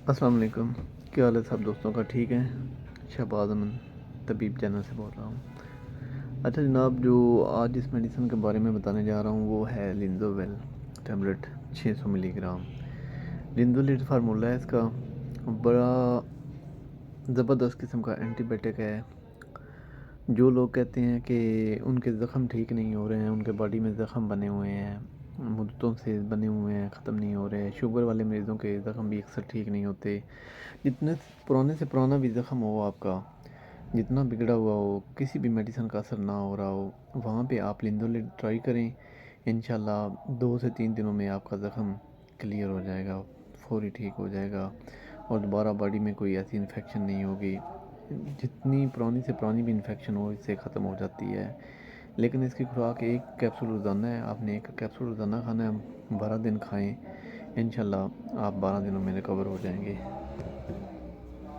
السلام علیکم، کیا حال ہے سب دوستوں کا؟ ٹھیک ہے؟ شہباز امن طبیب چینل سے بول رہا ہوں۔ اچھا جناب، جو آج جس میڈیسن کے بارے میں بتانے جا رہا ہوں وہ ہے لنزوویل ٹیبلٹ 600 ملی گرام۔ لنزوویل فارمولہ ہے اس کا، بڑا زبردست قسم کا اینٹی بائیوٹک ہے۔ جو لوگ کہتے ہیں کہ ان کے زخم ٹھیک نہیں ہو رہے ہیں، ان کے باڈی میں زخم بنے ہوئے ہیں، مدتوں سے بنے ہوئے ہیں، ختم نہیں ہو رہے، شوگر والے مریضوں کے زخم بھی اکثر ٹھیک نہیں ہوتے، جتنے پرانے سے پرانا بھی زخم ہو آپ کا، جتنا بگڑا ہوا ہو، کسی بھی میڈیسن کا اثر نہ ہو رہا ہو، وہاں پہ آپ لنزوویل ٹرائی کریں۔ انشاءاللہ 2 سے 3 دنوں میں آپ کا زخم کلیئر ہو جائے گا، فوری ٹھیک ہو جائے گا، اور دوبارہ باڈی میں کوئی ایسی انفیکشن نہیں ہوگی۔ جتنی پرانی سے پرانی بھی انفیکشن ہو اس سے ختم ہو جاتی ہے۔ لیکن اس کی خوراک 1 کیپسول روزانہ ہے، آپ نے 1 کیپسول روزانہ کھانا ہے، 12 دن کھائیں، انشاءاللہ آپ 12 دنوں میں ریکور ہو جائیں گے۔